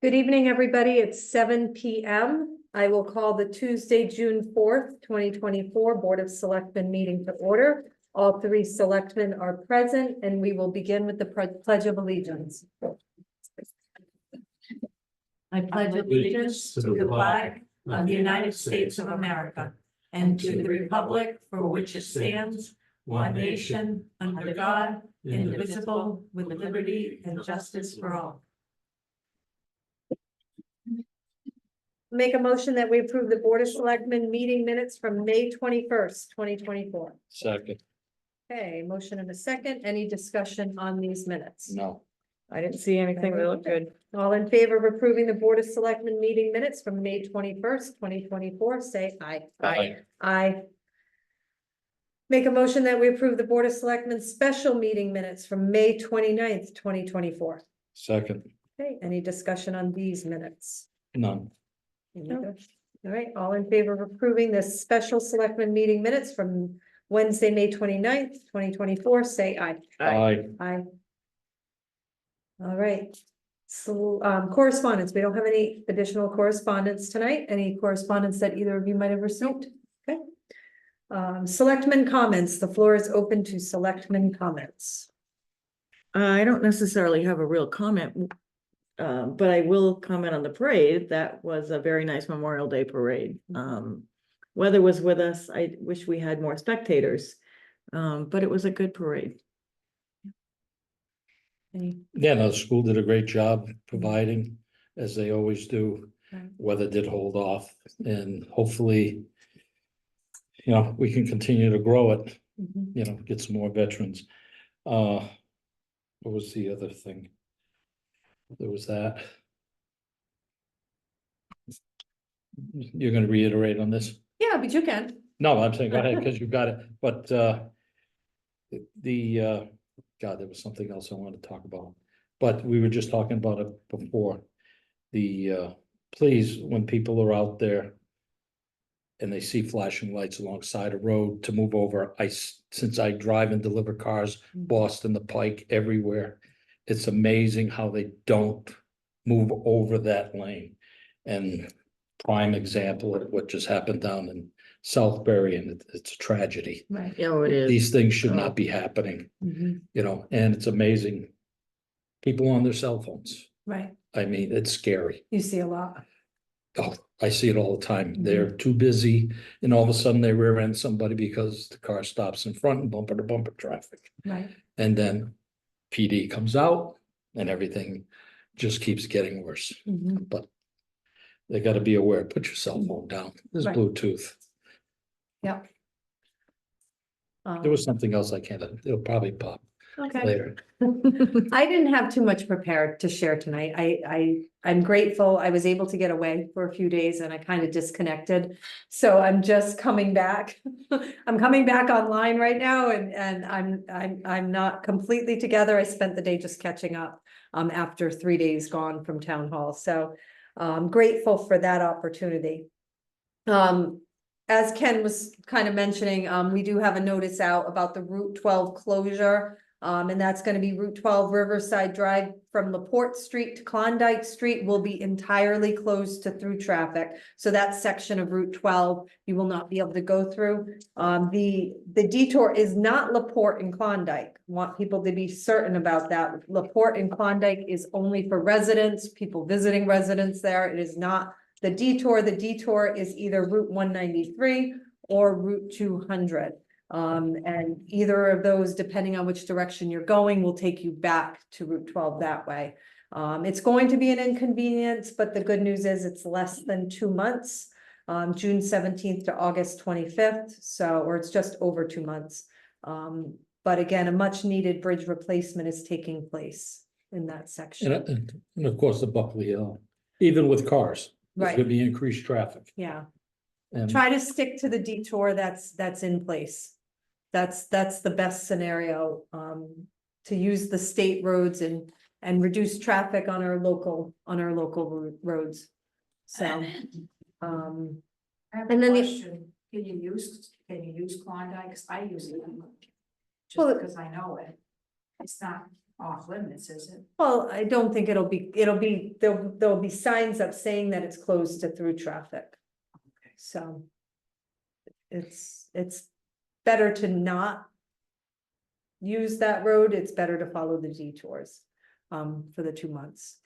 Good evening, everybody. It's 7 p.m. I will call the Tuesday, June 4th, 2024 Board of Selectmen meeting to order. All three selectmen are present, and we will begin with the Pledge of Allegiance. I pledge allegiance to the flag of the United States of America and to the republic for which it stands, one nation, under God, indivisible, with liberty and justice for all. Make a motion that we approve the Board of Selectmen meeting minutes from May 21st, 2024. Second, Okay, motion and a second. Any discussion on these minutes? no. I didn't see anything that looked good. All in favor of approving the Board of Selectmen meeting minutes from May 21st, 2024, say aye. Aye. Aye. Make a motion that we approve the Board of Selectmen special meeting minutes from May 29th, 2024. Second, Okay, any discussion on these minutes? none. All right, all in favor of approving the special selectmen meeting minutes from Wednesday, May 29th, 2024, say aye. Aye. Aye. All right, so correspondence, we don't have any additional correspondence tonight. Any correspondence that either of you might have received? Okay. Selectmen comments, the floor is open to selectmen comments. I don't necessarily have a real comment, but I will comment on the parade. That was a very nice Memorial Day parade. Weather was with us. I wish we had more spectators, but it was a good parade. Yeah, no, the school did a great job providing, as they always do. Right. Weather did hold off, and hopefully, we can continue to grow it, get some more veterans. What was the other thing? There was that. You're gonna reiterate on this? Yeah, but you can. No, I'm saying, go ahead, because you got it, but God, there was something else I wanted to talk about, but we were just talking about it before. Please, when people are out there and they see flashing lights alongside a road to move over, since I drive and deliver cars, Boston, the Pike, everywhere, it's amazing how they don't move over that lane. And prime example of what just happened down in Southbury, and it's a tragedy. Right. Oh, it is. These things should not be happening, and it's amazing. People on their cell phones. Right, I mean, it's scary. you see a lot. Oh, I see it all the time. They're too busy, and all of a sudden they rear end somebody because the car stops in front and bumper to bumper traffic. Right. And then PD comes out and everything just keeps getting worse. But they gotta be aware, put your cell phone down. There's Right. Bluetooth. Yep. There was something else I can't, it'll probably pop Okay. later. I didn't have too much prepared to share tonight. I'm grateful. I was able to get away for a few days and I kind of disconnected. So I'm just coming back. I'm coming back online right now and I'm not completely together. I spent the day just catching up after 3 days gone from town hall. So I'm grateful for that opportunity. As Ken was kind of mentioning, we do have a notice out about the Route 12 closure. And that's going to be Route 12 Riverside Drive from LaPorte Street to Klondike Street will be entirely closed to through traffic. So that section of Route 12, you will not be able to go through. The detour is not LaPorte and Klondike. Want people to be certain about that. LaPorte and Klondike is only for residents, people visiting residents there. It is not the detour. The detour is either Route 193 or Route 200. And either of those, depending on which direction you're going, will take you back to Route 12 that way. It's going to be an inconvenience, but the good news is it's less than 2 months, June 17th to August 25th. So, or it's just over 2 months. But again, a much needed bridge replacement is taking place in that section. And of course, the Buckley Hill, even with cars, there's Right. gonna be increased traffic. Yeah. And Try to stick to the detour that's in place. That's the best scenario, to use the state roads and reduce traffic on our local roads. So, I have and a then the- question. Can you use Klondike? 'Cause I use it. Just Well, because I know it. It's not off limits, is it? Well, I don't think it'll be, there'll be signs up saying that it's closed to through traffic. So. It's better to not. Use that road, it's better to follow the detours, for the 2 months.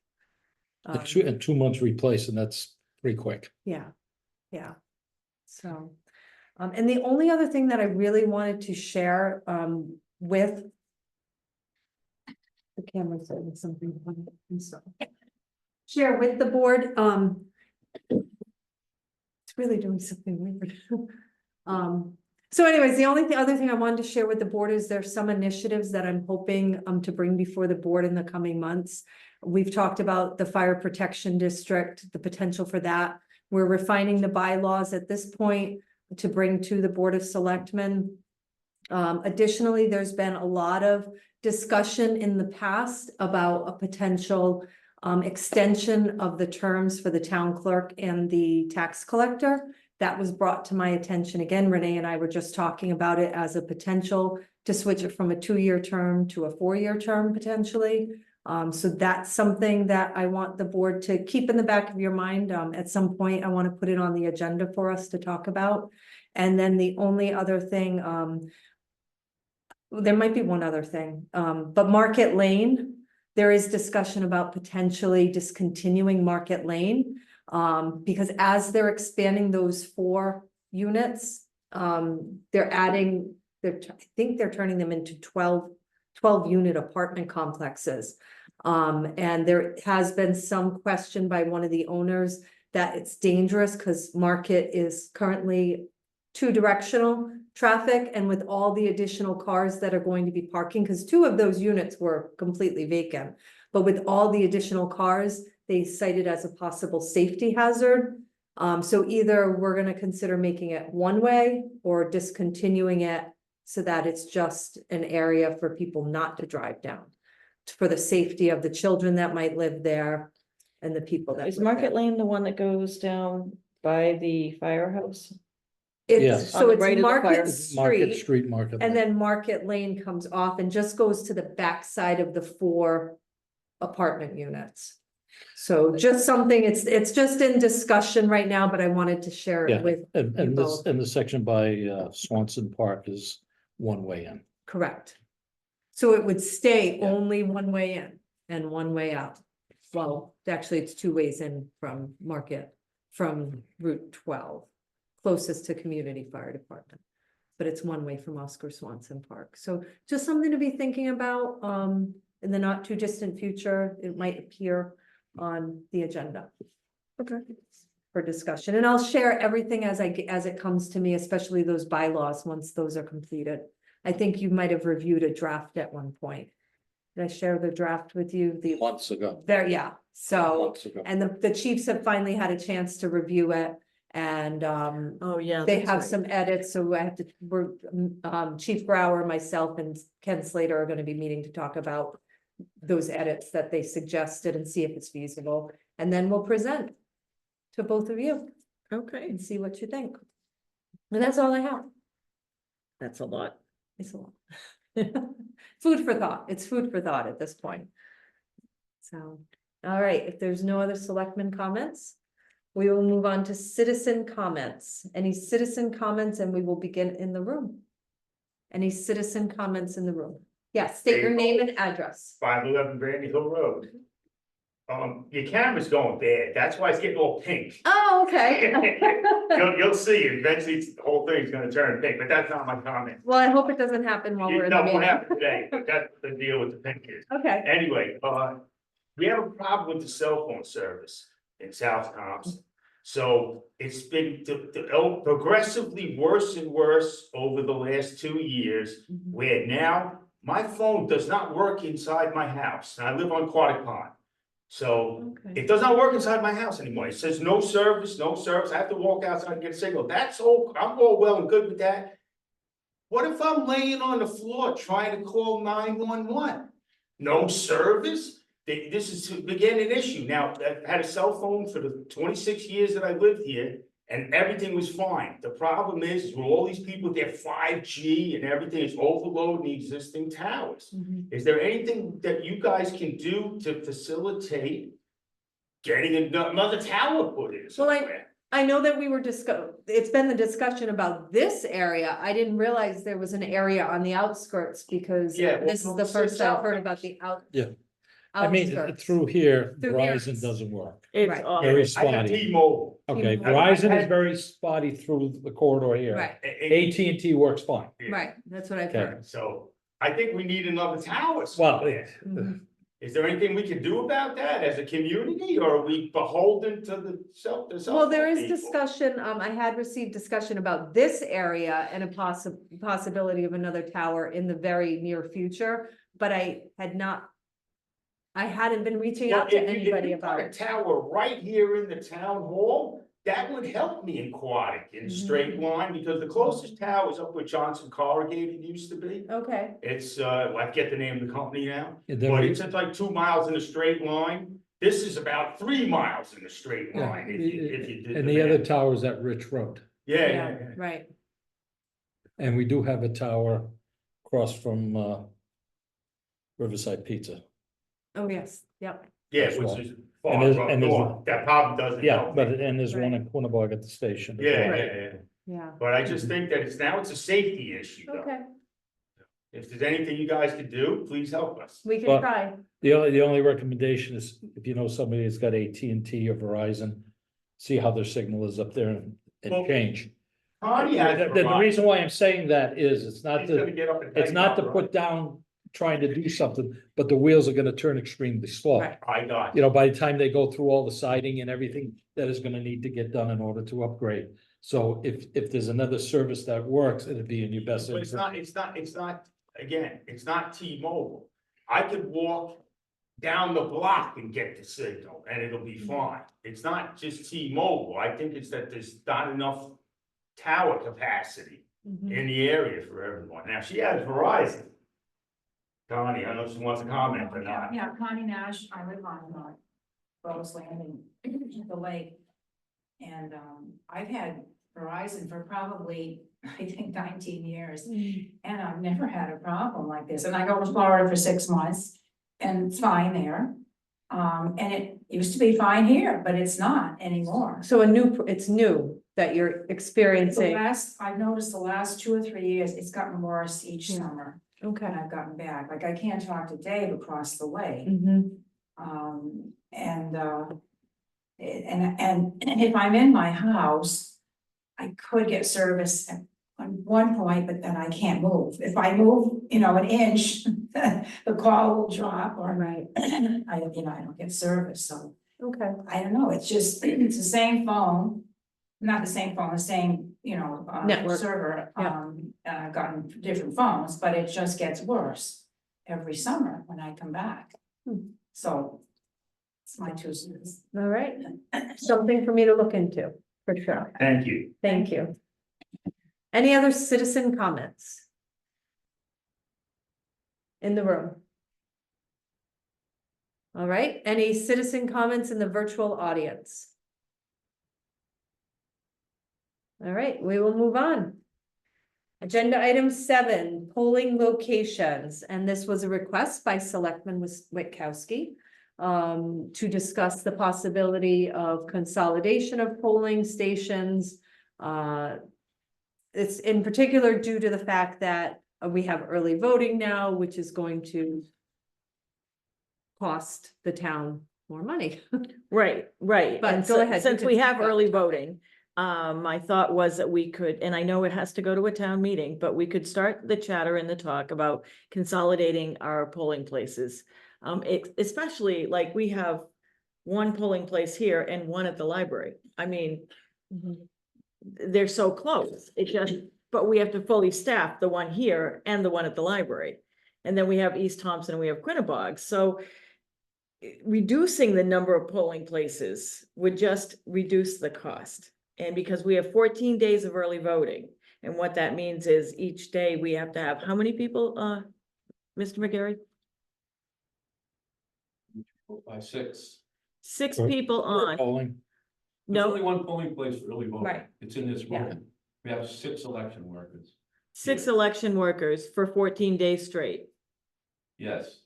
And 2 months replace, and that's pretty quick. Yeah, yeah. So, and the only other thing that I really wanted to share, with. The camera saying something. I'm sorry. Share with the board, it's really doing something weird. So anyways, the only other thing I wanted to share with the board is there's some initiatives that I'm hoping, to bring before the board in the coming months. We've talked about the fire protection district, the potential for that. We're refining the bylaws at this point to bring to the Board of Selectmen. Additionally, there's been a lot of discussion in the past about a potential extension of the terms for the town clerk and the tax collector. That was brought to my attention again. Renee and I were just talking about it as a potential to switch it from a 2-year term to a 4-year term potentially. So that's something that I want the board to keep in the back of your mind. At some point, I want to put it on the agenda for us to talk about. And then the only other thing, there might be one other thing, but Market Lane, there is discussion about potentially discontinuing Market Lane. Because as they're expanding those 4 units, they're adding, I think they're turning them into 12 unit apartment complexes. And there has been some question by one of the owners that it's dangerous because Market is currently 2-directional traffic, and with all the additional cars that are going to be parking, because 2 of those units were completely vacant, but with all the additional cars, they cited as a possible safety hazard. So either we're gonna consider making it one way or discontinuing it so that it's just an area for people not to drive down. For the safety of the children that might live there and the people that. Is live Market there. Lane the one that goes down by the firehouse? Yes. It's, On so the it's right of the Market fire- Market Street, Street, Market. and Lane. then Market Lane comes off and just goes to the backside of the 4 apartment units. So just something, it's just in discussion right now, but I wanted to share Yeah, it with you and this, both. and the section by Swanson Park is one way in. Correct. So it would stay Yeah. only one way in and one way out. Well, actually, it's 2 ways in from Market, from Route 12, closest to Community Fire Department. But it's one way from Oscar Swanson Park. So just something to be thinking about, in the not too distant future. It might appear on the agenda. Okay. For discussion, and I'll share everything as it comes to me, especially those bylaws, once those are completed. I think you might have reviewed a draft at one point. Did I share the draft with you? The Months ago. there, yeah, so, Months ago. and the chiefs have finally had a chance to review it, and Oh, yeah. they that's have right. some edits, so we're Chief Brower, myself, and Ken Slater are gonna be meeting to talk about those edits that they suggested and see if it's feasible, and then we'll present to both of you Okay, and see what you think. And that's all I have. that's a lot. It's a lot. Food for thought. It's food for thought at this point. So, all right, if there's no other selectmen comments, we will move on to citizen comments. Any citizen comments, and we will begin in the room. Any citizen comments in the room? Yes, state your name and address. 511 Brandy Hill Road. Your camera's going bad, that's why it's getting all pink. Oh, okay. You'll see, eventually the whole thing's gonna turn pink, but that's not my comment. Well, I hope it doesn't happen while we're in the No, won't meeting. happen today, but that's the deal with the pink is. Okay, Anyway, we have a problem with the cell phone service in South Thompson. So it's been progressively worse and worse over the last 2 years, where now my phone does not work inside my house, and I live on Quadic Pond. So okay. it does not work inside my house anymore. It says no service, no service. I have to walk outside and get a signal. That's all, I'm all well and good with that. What if I'm laying on the floor trying to call 911? No service? This is again an issue. Now, I've had a cell phone for the 26 years that I lived here, and everything was fine. The problem is with all these people, their 5G and everything is overloading the existing towers. Mhm. Is there anything that you guys can do to facilitate getting another tower put in Well, somewhere? I know that we were it's been the discussion about this area. I didn't realize there was an area on the outskirts because Yeah, well, this is the so first I've south- heard about the out. Yeah. I mean, outskirts. through here, Through here Verizon it's- doesn't work. It's Right. awful. Very I have spotty. T-Mobile. Okay, T-Mobile. Verizon is I- very spotty through the corridor here. Right, AT&T works fine. Yeah. right, that's what I've Okay. heard. So I think we need another tower Well, somewhere. Mhm. Is there anything we can do about that as a community, or are we beholden to the cell Well, there phone is people? discussion, I had received discussion about this area and a possibility of another tower in the very near future, but I hadn't been reaching Well, out to if you anybody put about a it. tower right here in the town hall, that would help me in Quadic, in Mhm. straight line, because the closest tower is up where Johnson Corrugated used to be. Okay, It's, I get the name of the company now, And then but we- it's like 2 miles in a straight line. This is about 3 miles in a straight Yeah, line, if you did and the other math. tower's at Rich Road. Yeah. right, And we do have a tower across from Riverside Pizza. oh, yes, yep, Yeah, That's which right. is And far there's- up and there's- north, that probably doesn't Yeah, help. but, me. and there's one Right. in Quinnebog at the station. as Yeah, well. yeah, yeah, yeah, but I just think that it's a safety issue, though. okay, If there's anything you guys could do, please help us. we can But- try. The only recommendation is if you know somebody that's got AT&T or Verizon, see how their signal is up there and Well, change. Connie has. The reason why I'm saying that is, it's not He's gonna to, get up and it's tighten not up, to right? put down, trying to do something, but the wheels are gonna turn extremely slow. Right. I got You know, by the time they go through all the siding and everything that is gonna need to get done in order to upgrade. So if there's another service that works, it'd be in your best But it's interest. not, again, it's not T-Mobile. I could walk down the block and get the signal and it'll be fine. It's not just T-Mobile. I think it's that there's not enough tower capacity Mhm. in the area for everyone. Now, she has Verizon. Connie, I don't know if she wants to comment or not. Yeah, Connie Nash, I live on, Rose Landing, the lake. And, I've had Verizon for probably, I think 19 years, and I've never had a problem like this. And I go to Florida for 6 months, and it's fine there. And it used to be fine here, but it's not anymore. So it's new that you're experiencing, I've noticed the last 2 or 3 years, it's gotten worse each Yeah. summer, okay. and I've gotten back. Like, I can't talk to Dave across the way. Mhm. And if I'm in my house, I could get service at one point, but then I can't move. If I move, an inch, the call will drop, or Right, I don't get service, so okay, I don't know, it's just, it's the same phone. Not the same phone, the same, Network, server, yeah. I've gotten different phones, but it just gets worse every summer when I come back. Hmm. So it's my 2 cents. all right, something for me to look into, for sure, Thank you. thank you. Any other citizen comments? In the room? All right, any citizen comments in the virtual audience? All right, we will move on. Agenda item 7, polling locations, and this was a request by Selectman Witkowski to discuss the possibility of consolidation of polling stations. It's in particular due to the fact that we have early voting now, which is going to cost the town more money. Right. But And go so- ahead, you Since can we have speak up. early voting, my thought was that we could, and I know it has to go to a town meeting, but we could start the chatter and the talk about consolidating our polling places. Especially like we have one polling place here and one at the library. I mean, they're so close. But we have to fully staff the one here and the one at the library. And then we have East Thompson and we have Quinnebog. So reducing the number of polling places would just reduce the cost. And because we have 14 days of early voting, and what that means is each day we have to have how many people, Mr. McGarry? 5, 6. 6 For- people on. Polling, There's No, only one polling place for early voting. Right. It's in this Yeah. room. We have 6 election workers. 6 election workers for 14 days straight. Yes.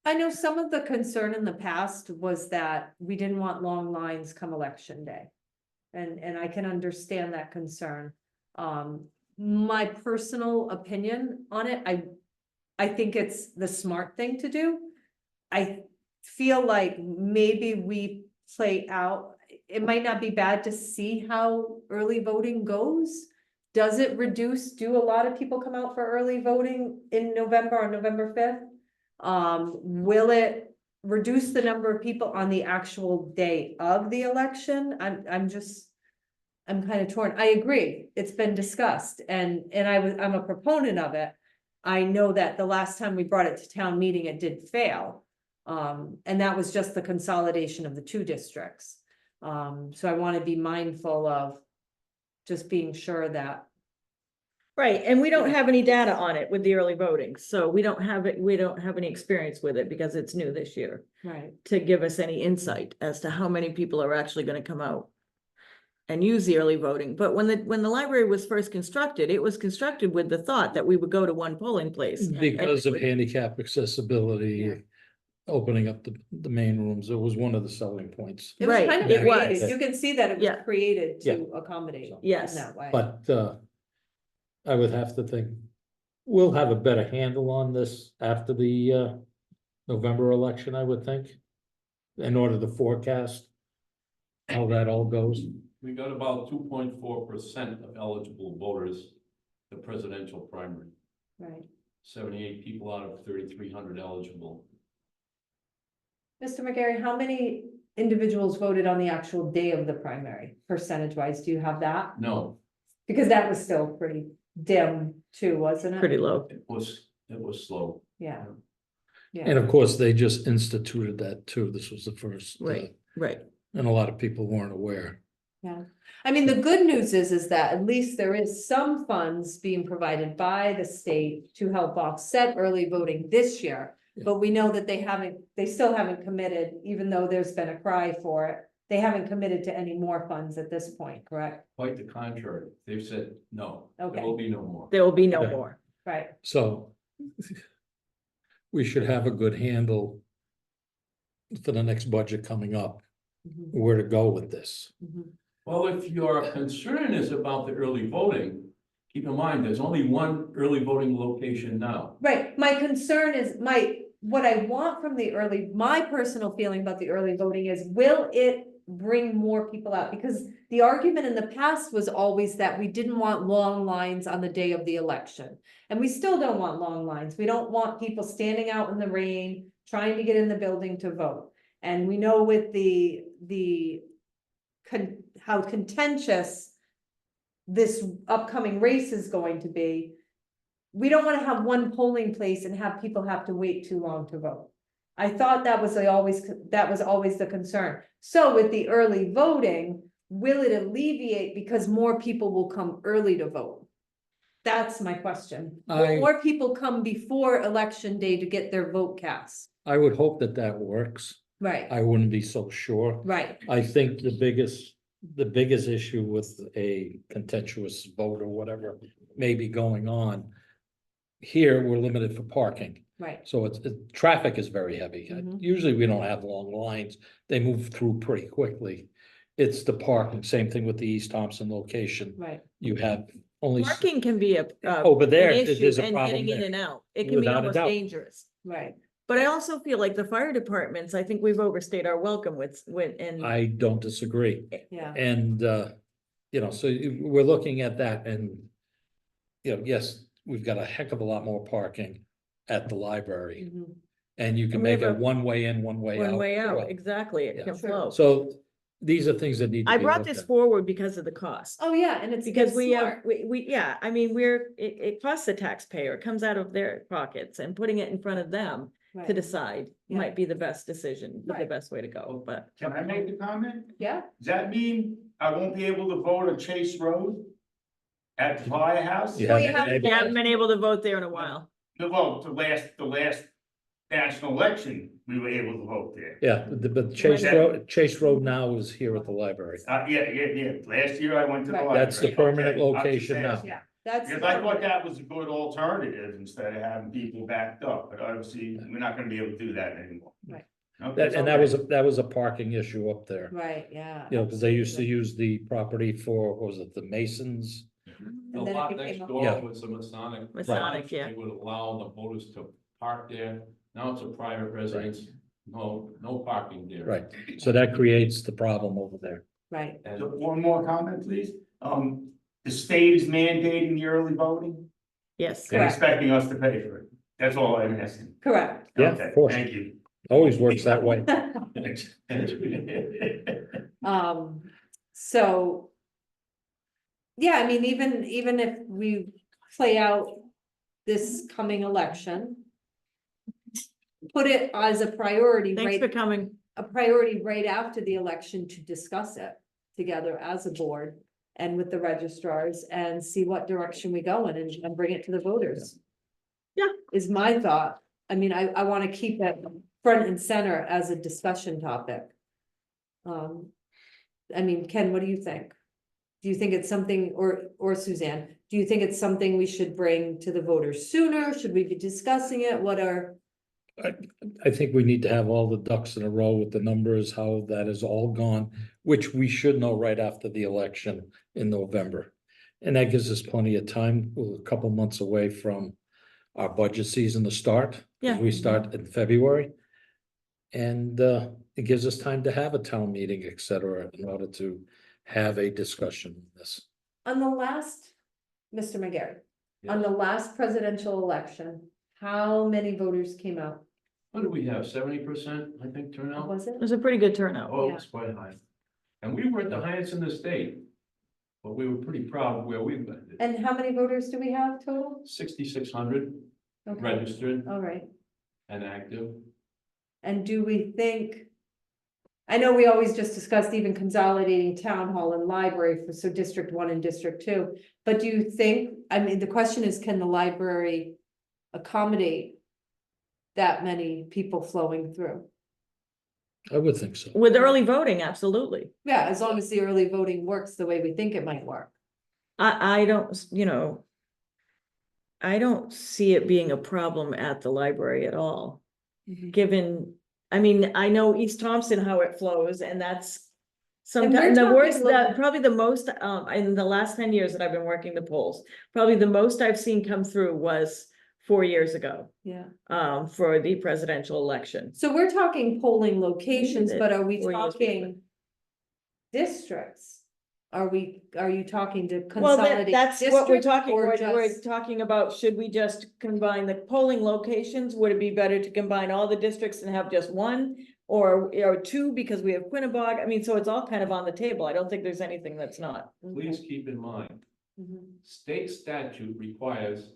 I know some of the concern in the past was that we didn't want long lines come election day. And I can understand that concern. My personal opinion on it, I think it's the smart thing to do. I feel like maybe we play out, it might not be bad to see how early voting goes. Does it reduce, do a lot of people come out for early voting in November, on November 5th? Will it reduce the number of people on the actual day of the election? I'm kind of torn. I agree, it's been discussed and I'm a proponent of it. I know that the last time we brought it to town meeting, it did fail. And that was just the consolidation of the 2 districts. So I want to be mindful of just being sure that, Right, and we don't Yeah. have any data on it with the early voting, so we don't have any experience with it because it's new this year. right, To give us any insight as to how many people are actually gonna come out and use the early voting. But when the library was first constructed, it was constructed with the thought that we would go to one polling place. Because of And- handicap accessibility, Yeah. opening up the main rooms, it was one of the selling points. it was Right, kind of it was. created, you can see that it was Yeah. created Yeah. to accommodate in Yes, that way. But I would have to think, we'll have a better handle on this after the November election, I would think. In order to forecast how that all goes. We got about 2.4% of eligible voters, the presidential primary. Right. 78 people out of 3,300 eligible. Mr. McGarry, how many individuals voted on the actual day of the primary, percentage wise? Do you have that? No, Because that was still pretty dim too, wasn't it? pretty low. it was slow. Yeah. And Yeah, of course, they just instituted that too. This was the first, Right, right. and a lot of people weren't aware. yeah. I mean, the good news is that at least there is some funds being provided by the state to help offset early voting this year. Yeah. But we know that they still haven't committed, even though there's been a cry for it. They haven't committed to any more funds at this point, correct? Quite the contrary. They've said, no, Okay. there will be no more. There will be no Okay. more. Right. So we should have a good handle for the next budget coming up, Mhm, where to go with this. mhm. Well, if your concern is about the early voting, keep in mind, there's only one early voting location now. Right, my concern is, what I want from my personal feeling about the early voting is, will it bring more people out? Because the argument in the past was always that we didn't want long lines on the day of the election. And we still don't want long lines. We don't want people standing out in the rain, trying to get in the building to vote. And we know with how contentious this upcoming race is going to be. We don't want to have one polling place and have people have to wait too long to vote. I thought that was always the concern. So with the early voting, will it alleviate because more people will come early to vote? That's my question. Will more people come before election day to get their vote cast? I would hope that that works. Right, I wouldn't be so sure. right, I think the biggest issue with a contentious vote or whatever may be going on. Here, we're limited for parking, right. so traffic is very heavy. Mhm. Usually, we don't have long lines, they move through pretty quickly. It's the parking, same thing with the East Thompson location, Right, you have only. Parking can be Over there, an issue, there's a and problem getting in there. and out. It can be Without a almost doubt. dangerous. right. But I also feel like the fire departments, I think we've overstayed our welcome and I don't disagree. Yeah, And, so we're looking at that and, yes, we've got a heck of a lot more parking at the library. mhm. And you can And we make have a a one way in, one way out. one way as well. out, exactly, it Yeah. can Sure. flow. So these are things that need to I be brought looked this at. forward because of the cost. Oh, yeah, and it's Because we have, smart. yeah, I mean, it costs the taxpayer, it comes out of their pockets, and putting it in front of them to Right. decide Yeah. might be the best decision, the Right. best way to go, but. Can I make a comment? Yeah, Does that mean I won't be able to vote on Chase Road? At the firehouse? You Well, haven't you have been to You able- haven't been able to vote there in a while. The vote, the last national election, we were able to vote there. Yeah, but Chase Road now is here at the library. Yeah. Last year I went to the Right. library. That's the permanent Okay, I'm just location now. asking. Yeah, that's. Because I thought that was a good alternative instead of having people backed up, but obviously, we're not gonna be able to do that anymore. Right. Okay, And that was a parking issue up there. Right, yeah. You know, because they used to absolutely. use the property for, what was it, the Masons? The And then it lot became next a- door Yeah. was a Masonic. Masonic, lodge. yeah. They would allow the voters to park there. Now it's a private residence. No parking there. Right, so that creates the problem over there. Right, And So one more comment, please. The state is mandating the early voting Yes. and Correct. expecting us to pay for it. That's all I'm asking. correct. Yeah, Okay, of course. Thank you. Always works that way. So. Yeah, I mean, even if we play out this coming election. Put it as a priority, Thanks for right, coming. a priority right after the election to discuss it together as a board. And with the registrars and see what direction we go in and bring it to the voters. Yeah. Is my thought. I mean, I wanna keep it front and center as a discussion topic. I mean, Ken, what do you think? Do you think it's something, or Suzanne, do you think it's something we should bring to the voters sooner? Should we be discussing it? What are, I think we need to have all the ducks in a row with the numbers, how that is all gone, which we should know right after the election in November. And that gives us plenty of time. We're a couple months away from our budget season to start. 'Cause Yeah. we start in February. And it gives us time to have a town meeting, et cetera, in order to have a discussion on this. on the last, Mr. McGarry, on the last presidential election, how many voters came out? what do we have, 70%, I think, turnout? Was it? It was a pretty good turnout. Oh, Yeah. it's quite high. And we weren't the highest in the state. But we were pretty proud of where we landed. And how many voters do we have total? 6,600 Okay, registered all right. and active. And do we think? I know we always just discussed even consolidating town hall and library for, so District 1 and District 2. But do you think, I mean, the question is, can the library accommodate that many people flowing through? I would think so. With early voting, absolutely. Yeah, as long as the early voting works the way we think it might work. I don't, I don't see it being a problem at the library at all, given, I mean, I know East Thompson, how it flows, and that's And we're sometimes the talking worst, local- that probably the most, in the last 10 years that I've been working the polls, probably the most I've seen come through was 4 years ago, Yeah. for the presidential election. So we're talking polling locations, but are we 4 years before. talking districts? Are you talking to Well, consolidate that's what we're districts talking, or we're just? talking about, should we just combine the polling locations? Would it be better to combine all the districts and have just one? Or two, because we have Quinnebog? I mean, so it's all kind of on the table. I don't think there's anything that's not. Please keep in mind, Mhm. state statute requires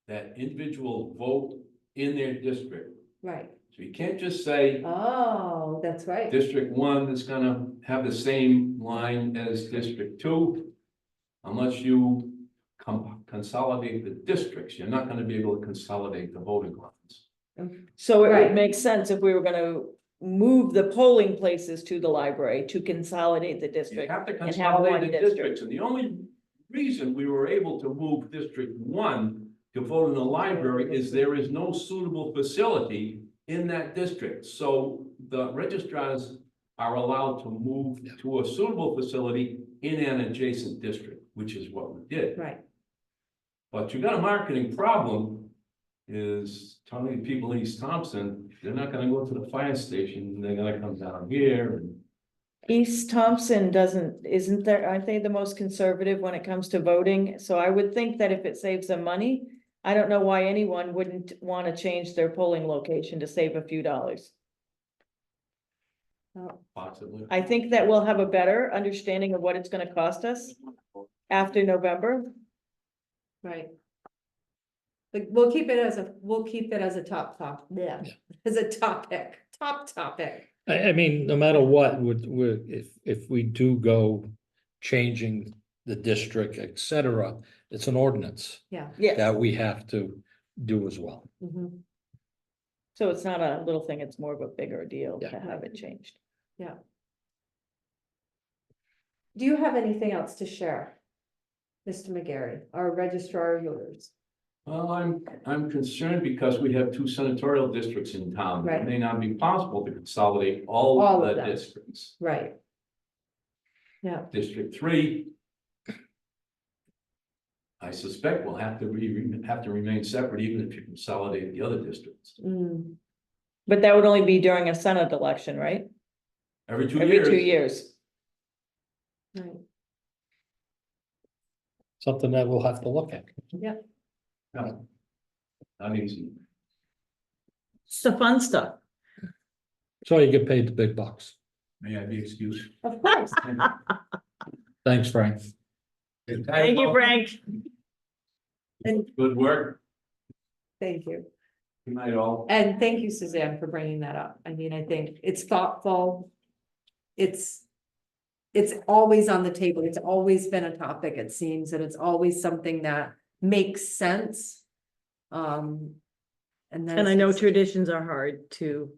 that individual vote in their district. Right, So you can't just say oh, that's right, District 1 is gonna have the same line as District 2. Unless you consolidate the districts, you're not gonna be able to consolidate the voting lines. So it Right. would make sense if we were gonna move the polling places to the library to consolidate the You district. have to and have consolidate one the district. districts, and the only reason we were able to move District 1 to vote in the library is there is no suitable facility in that district. So the registrars are allowed to move to a suitable facility in an adjacent district, which is what we did. right. But you got a marketing problem, is telling people in East Thompson, they're not gonna go to the fire station, they're gonna come down here and. East Thompson isn't there, aren't they the most conservative when it comes to voting? So I would think that if it saves them money, I don't know why anyone wouldn't wanna change their polling location to save a few dollars. Oh, Possibly. I think that we'll have a better understanding of what it's gonna cost us after November. right. But we'll keep it as a top, yeah, as a top topic. I mean, no matter what, if we do go changing the district, et cetera, it's an ordinance Yeah. Yes. that we have to do as well. Mhm. So it's not a little thing, it's more of a bigger deal Yeah. to have it changed. Do you have anything else to share? Mr. McGarry, our registrar of voters. Well, I'm concerned because we have two senatorial districts in town. Right. It may not be possible to consolidate All all of the them. districts. Right. Yeah, District 3. I suspect will have to remain separate even if you consolidate the other districts. mm, But that would only be during a Senate election, right? Every 2 Every years. 2 years. right, Something that we'll have to look at. No, not easy. It's the fun stuff. So you get paid the big bucks. May I be excused? of course. Thanks, Frank. Thank you, Frank. Good work. Thank you. Good night, all. And thank you, Suzanne, for bringing that up. I mean, I think it's thoughtful. It's always on the table. It's always been a topic, it seems, and it's always something that makes sense. And then. And I know traditions are hard to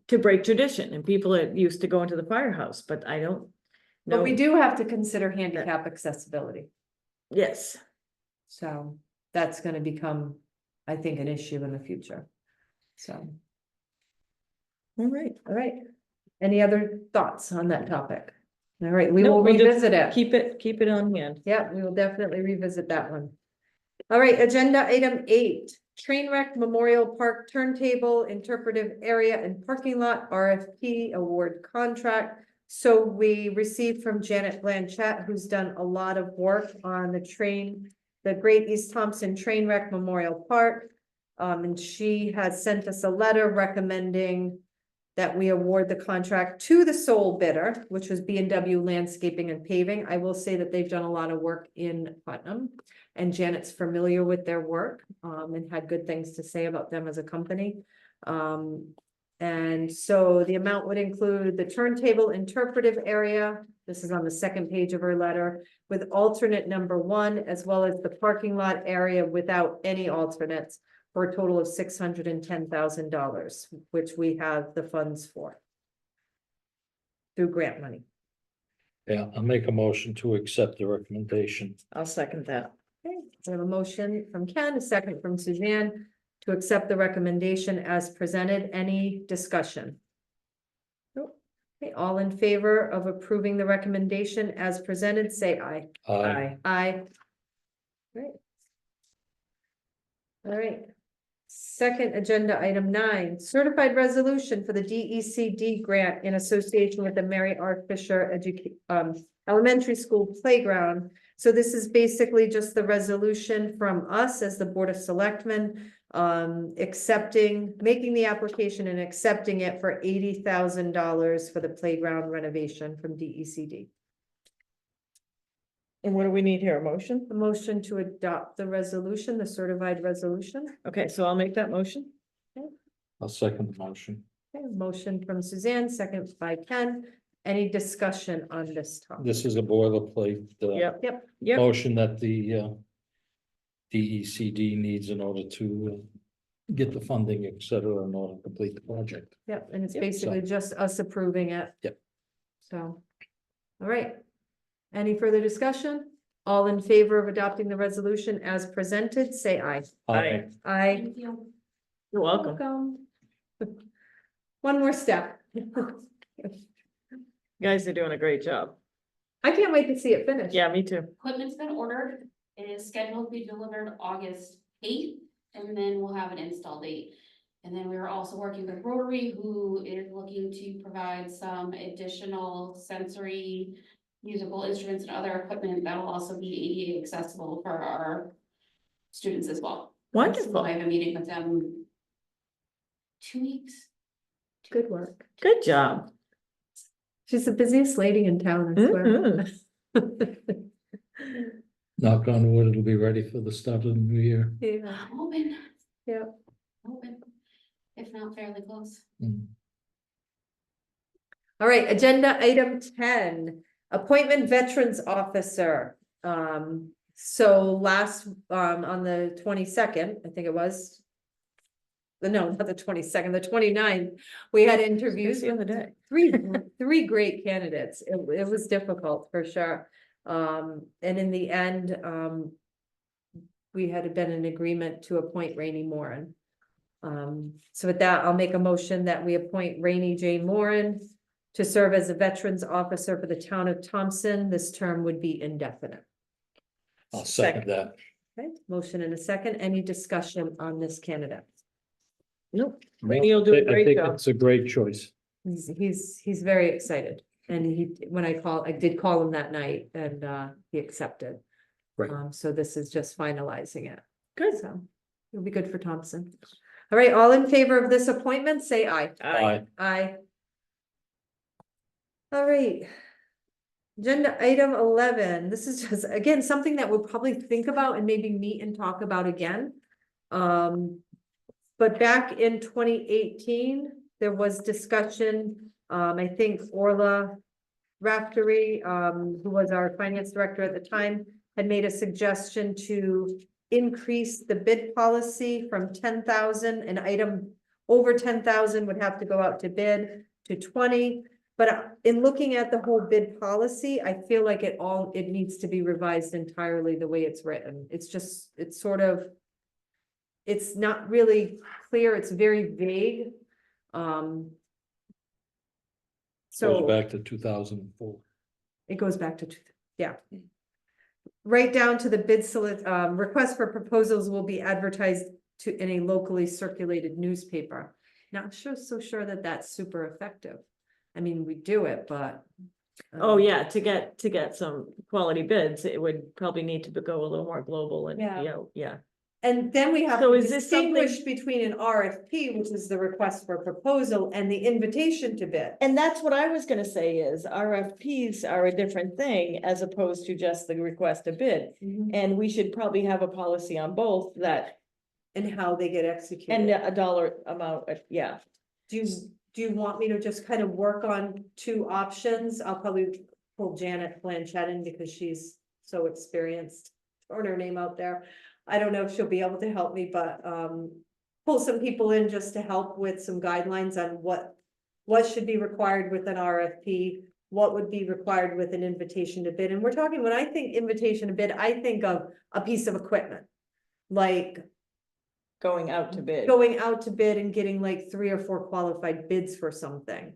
break tradition, and people are used to going to the firehouse, but I don't know. But we do have to consider handicap accessibility. Yes. So that's gonna become, I think, an issue in the future. So, All right. all right. Any other thoughts on that topic? All right, we No, will we'll just revisit it. Keep it on hand. Yeah, we will definitely revisit that one. All right, agenda item 8, Trainwreck Memorial Park Turntable Interpretive Area and Parking Lot RFP Award Contract. So we received from Janet Blanchett, who's done a lot of work on the Great East Thompson Trainwreck Memorial Park. And she has sent us a letter recommending that we award the contract to the sole bidder, which was B&W Landscaping and Paving. I will say that they've done a lot of work in Putnam, and Janet's familiar with their work, and had good things to say about them as a company. And so the amount would include the turntable interpretive area. This is on the second page of her letter, with alternate number 1, as well as the parking lot area without any alternates, for a total of $610,000, which we have the funds for through grant money. Yeah, I'll make a motion to accept the recommendation. I'll second that. Okay, we have a motion from Ken, a second from Suzanne to accept the recommendation as presented. Any discussion? Nope. Okay, all in favor of approving the recommendation as presented, say aye. Aye. Aye. Great. All right. Second agenda item 9, certified resolution for the DECD grant in association with the Mary R. Fisher Elementary School Playground. So this is basically just the resolution from us as the Board of Selectmen, making the application and accepting it for $80,000 for the playground renovation from DECD. And what do we need here? A motion? A motion to adopt the resolution, the certified resolution. Okay, so I'll make that motion. I'll second the motion. Okay, motion from Suzanne, second by Ken. Any discussion on this topic? This is a boilerplate. Yep. Yep, Motion that the DECD needs in order to get the funding, et cetera, in order to complete the project. yep, and it's Yep, basically just us approving it. Yep. So, all right. Any further discussion? All in favor of adopting the resolution as presented, say aye. Aye. Aye. You're welcome. Welcome. One more step. You guys are doing a great job. I can't wait to see it finish. Yeah, me too. Equipment's been ordered, it is scheduled to be delivered August 8th, and then we'll have an install date. And then we are also working with Rotary, who is looking to provide some additional sensory musical instruments and other equipment that will also be ADA accessible for our students as well. Wonderful. I have a meeting with them 2 weeks. Good work. Good job. She's the busiest lady in town, I swear. Knock on wood, it'll be ready for the start of the new year. Yeah, I'm hoping, yeah. hoping, if not fairly close. Mm. All right, agenda item 10, appointment veterans officer. So last, on the 22nd, I think it was. no, not the 22nd, the 29th. We had interviews the other with day. three great candidates. It was difficult for sure. And in the end, we had been in agreement to appoint Rainey Moran. So with that, I'll make a motion that we appoint Rainey J. Moran to serve as a Veterans Officer for the town of Thompson. This term would be indefinite. I'll second that. Okay, motion and a second. Any discussion on this candidate? Nope, Rainey will do a I great think job. it's a great choice. He's very excited. And I did call him that night and he accepted. Right. So this is just finalizing it. Good. So it'll be good for Thompson. All right, all in favor of this appointment, say aye. Aye. Aye. All right. Agenda item 11, this is just, again, something that we'll probably think about and maybe meet and talk about again. But back in 2018, there was discussion, I think Orla Raftery, who was our finance director at the time, had made a suggestion to increase the bid policy from 10,000, an item over 10,000 would have to go out to bid to 20. But in looking at the whole bid policy, I feel like it needs to be revised entirely the way it's written. It's not really clear. It's very vague. Goes So back to 2004. it goes back to, yeah. Right down to the request for proposals will be advertised in a locally circulated newspaper. Not so sure that that's super effective. I mean, we do it, but. Oh, yeah, to get some quality bids, it would probably need to go a little more global and, Yeah. you know, yeah. And then we have So to is this something- distinguish between an RFP, which is the request for proposal, and the invitation to bid. And that's what I was gonna say is RFPs are a different thing as opposed to just the request to bid. And we should probably have a policy on both that, And how they get executed. and a dollar amount, yeah. Do you want me to just kind of work on two options? I'll probably pull Janet Blanchett in because she's so experienced, throwing her name out there. I don't know if she'll be able to help me, but pull some people in just to help with some guidelines on what should be required with an RFP, what would be required with an invitation to bid. And we're talking, when I think invitation to bid, I think of a piece of equipment. Like Going out to bid. going out to bid and getting like 3 or 4 qualified bids for something.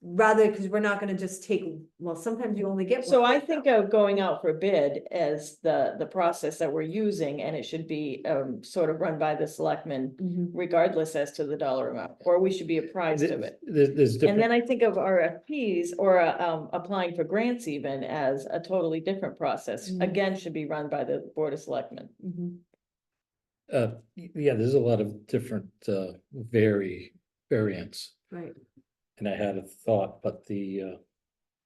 Rather, because we're not gonna just take, well, sometimes you only get. So one I bid, think though. of going out for bid as the process that we're using, and it should be sort of run by the selectmen regardless as to the dollar amount, or we should be apprised of it. There's And different, then I think of RFPs or applying for grants even as a totally different process. Mhm. Again, should be run by the Board of Selectmen. yeah, there's a lot of different variants. Right. And I had a thought, but the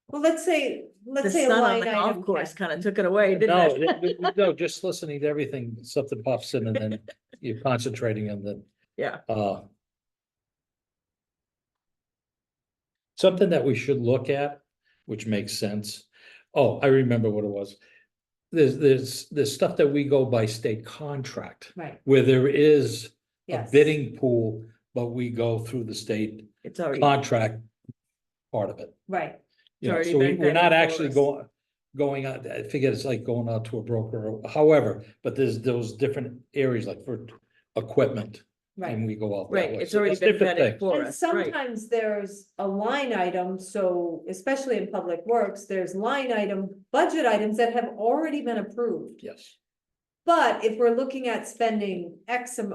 Well, let's say The a sun on line the item. golf course Ken. kind of took it away, didn't no, it? no, just listening to everything, something pops in and then you're concentrating on the Yeah, something that we should look at, which makes sense. Oh, I remember what it was. There's stuff that we go by state contract, Right, where there is a yes. bidding pool, but we go through the state it's already. contract part of it. Right, You know, already so been we're not vetted for actually us. going out, I figure it's like going out to a broker, or however, but there's those different areas like for equipment. right. And we go out that Right, way. it's So already it's been different vetted things. for And us, right? sometimes there's a line item, so especially in public works, there's line item, budget items that have already been approved. Yes, But if we're looking at spending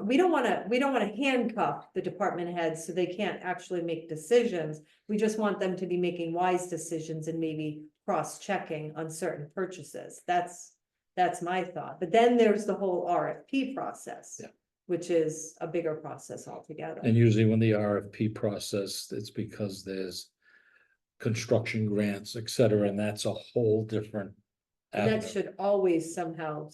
we don't wanna handcuff the department heads so they can't actually make decisions. We just want them to be making wise decisions and maybe cross-checking on certain purchases. That's my thought. But then there's the whole RFP process. Yeah. Which is a bigger process altogether. and usually when the RFP process, it's because there's construction grants, et cetera, and that's a whole different. And that avenue. should always somehow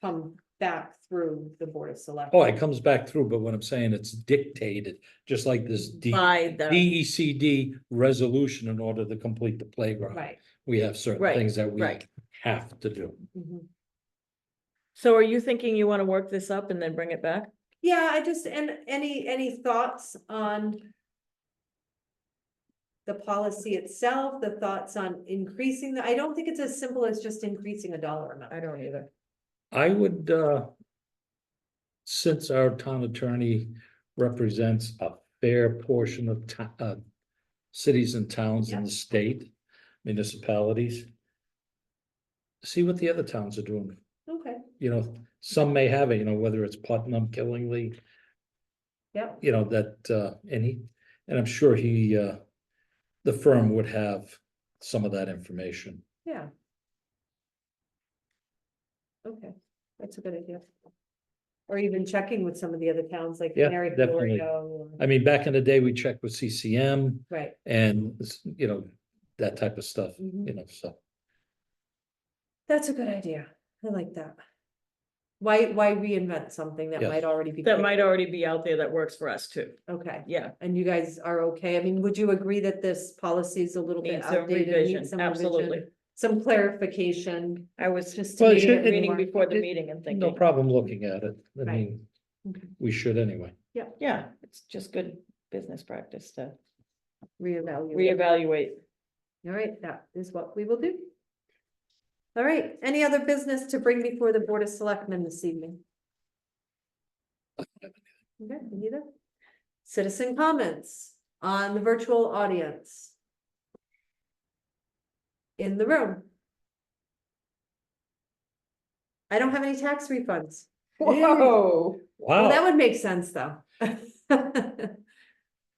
come back through the Board of Oh, Selectmen. it comes back through, but what I'm saying, it's dictated, just like this By the, DECD resolution in order to complete the playground. Right. We have certain Right, things that we right. have to do. Mhm. so are you thinking you want to work this up and then bring it back? Yeah, I just, and any thoughts on the policy itself, the thoughts on increasing I don't think it's as simple as just increasing a dollar amount. I don't either. I would, since our town attorney represents a fair portion of cities and towns in the state, municipalities, see what the other towns are doing. Okay, You know, some may have it, you know, whether it's Putnam, Killingly, yep, you know, that, and I'm sure the firm would have some of that information. yeah. Okay, that's a good idea. Or even checking with some of the other towns like Yeah, Mary definitely. Florio. I mean, back in the day, we checked with CCM Right. and, you know, that type of stuff, Mhm. you know, so. That's a good idea. I like that. Why reinvent something that Yes. might already be? That good? might already be out there that works for us too. Okay, Yeah, and you guys are okay? I mean, would you agree that this policy is a little bit needs a outdated? revision, needs some absolutely. revision, some clarification, I was just just to Well, it make should- it reading more. before the it- meeting and No thinking, problem looking at it. I Right. mean, Okay. we should anyway. yeah, it's just good business practice to Reevaluate. reevaluate. All right, that is what we will do. All right, any other business to bring before the Board of Selectmen this evening? Okay, neither. Citizen comments on the virtual audience. In the room. I don't have any tax refunds. Whoa. Well, that Wow, would make sense, though.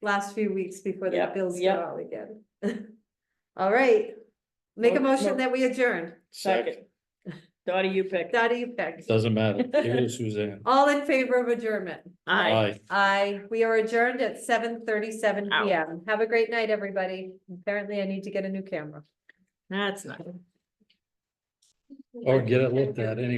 Last few weeks before the Yep, bills go yep. out again. All right, make a motion that we adjourn. Second. Dottie, you pick. Dottie, you pick. doesn't matter. Give it to Suzanne. All in favor of adjournment? Aye. Aye, we are adjourned at 7:37 Ow. PM. Have a great night, everybody. Apparently I need to get a new camera. That's not. Or get it looked at anyway.